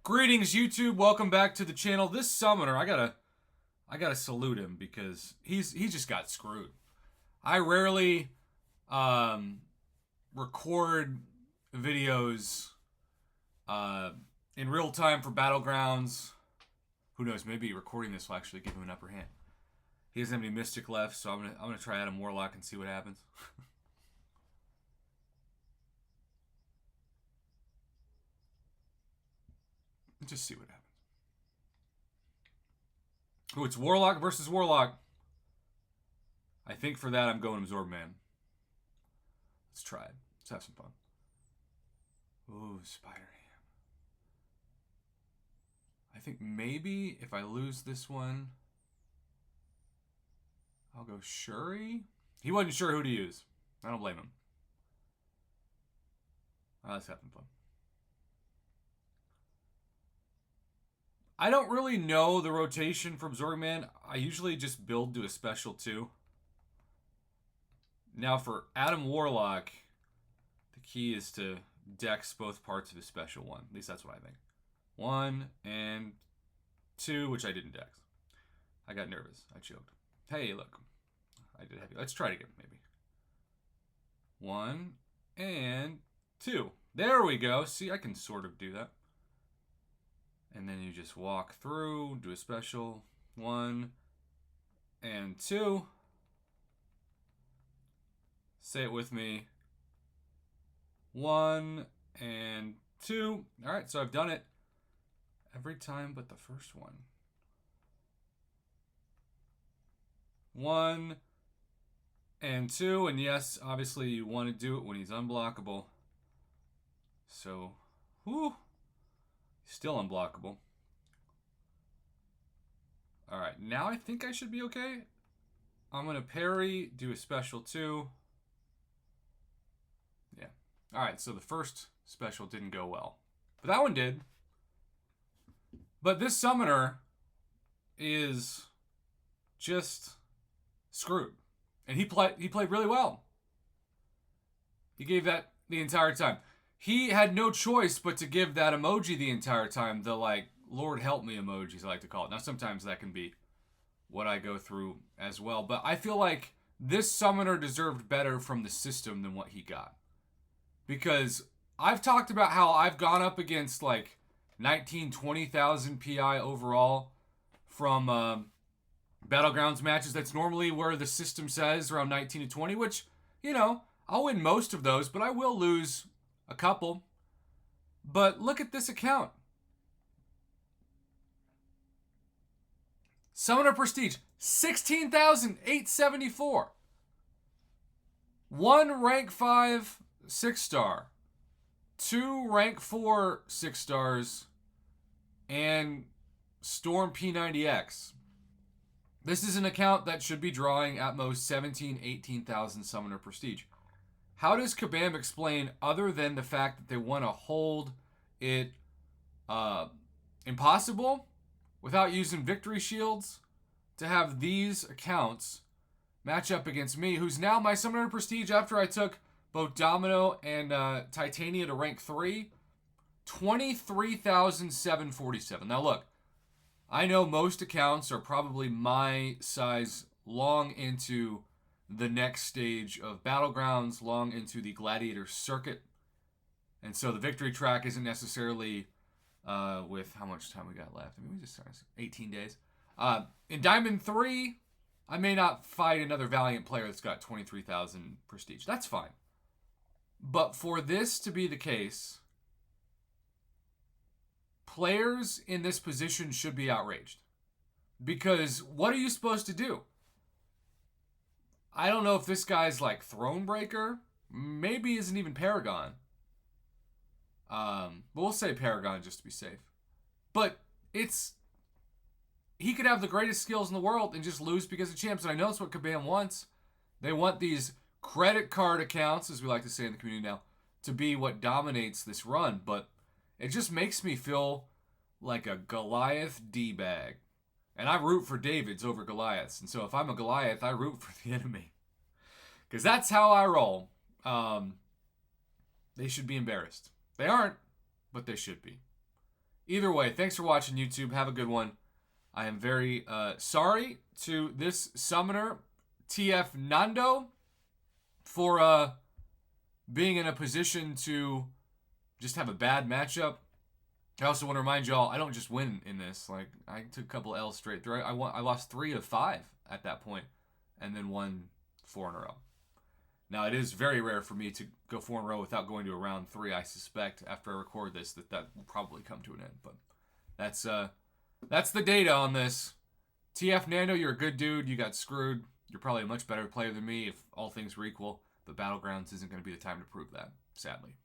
Greetings, YouTube. Welcome back to the channel. This summoner, I gotta salute him because he just got screwed. I rarely record videos in real time for Battlegrounds. Who knows? Maybe recording this will actually give him an upper hand. He doesn't have any Mystic left, so I'm gonna try Adam Warlock and see what happens. Just see what happens. Oh, it's Warlock versus Warlock. I think for that I'm going Absorb Man. Let's try it. Let's have some fun. Ooh, Spider Ham. I think maybe if I lose this one, I'll go Shuri. He wasn't sure who to use. I don't blame him. Let's have some fun. I don't really know the rotation for Absorbing Man. I usually just build to a special 2. Now for Adam Warlock, the key is to dex both parts of his special 1. At least that's what I think. 1 and 2, which I didn't dex. I got nervous. I choked. Hey, look. I did heavy. Let's try it again, maybe. 1 and 2. There we go. See, I can sort of do that. And then you just walk through, do a special 1 and 2. Say it with me. 1 and 2. All right, so I've done it every time but the first one. 1 and 2. And yes, obviously you want to do it when he's unblockable. So, whew. Still unblockable. Alright, now I think I should be okay. I'm going to parry, do a special 2. Yeah. Alright, so the first special didn't go well. But that one did. But this summoner is just screwed. And he played really well. He gave that the entire time. He had no choice but to give that emoji the entire time. The, like, Lord help me emojis, I like to call it. Now, sometimes that can be what I go through as well. But I feel like this summoner deserved better from the system than what he got. Because I've talked about how I've gone up against, like, 19,000, 20,000 PI overall from Battlegrounds matches. That's normally where the system says around 19 to 20, which, you know, I'll win most of those, but I will lose a couple. But look at this account. Summoner Prestige, 16,874. 1 rank 5 6-star. 2 rank 4 6-stars. And Storm P90X. This is an account that should be drawing at most 17,000, 18,000 Summoner Prestige. How does Kabam explain, other than the fact that they want to hold it impossible without using victory shields, to have these accounts match up against me, who's now my Summoner Prestige after I took both Domino and Titania to rank 3, 23,747. Now look, I know most accounts are probably my size long into the next stage of Battlegrounds, long into the Gladiator circuit. And so the victory track isn't necessarily with how much time we got left. I mean, we just started 18 days. In Diamond 3, I may not fight another Valiant player that's got 23,000 prestige. That's fine. But for this to be the case, players in this position should be outraged. Because what are you supposed to do? I don't know if this guy's like Thronebreaker. Maybe isn't even Paragon. But we'll say Paragon just to be safe. But he could have the greatest skills in the world and just lose because of champs. And I know that's what Kabam wants. They want these credit card accounts, as we like to say in the community now, to be what dominates this run. But it just makes me feel like a Goliath D-bag. And I root for Davids over Goliaths. And so if I'm a Goliath, I root for the enemy. Because that's how I roll. They should be embarrassed. They aren't, but they should be. Either way, thanks for watching, YouTube. Have a good one. I am very sorry to this summoner, TF Nando, for being in a position to just have a bad matchup. I also want to remind y'all, I don't just win in this. Like, I took a couple L's straight through. I lost 3 of 5 at that point, and then won 4 in a row. Now, it is very rare for me to go 4 in a row without going to a round 3. I suspect after I record this that will probably come to an end. But that's the data on this. TF Nando, you're a good dude. You got screwed. You're probably a much better player than me if all things were equal. But Battlegrounds isn't going to be the time to prove that, sadly.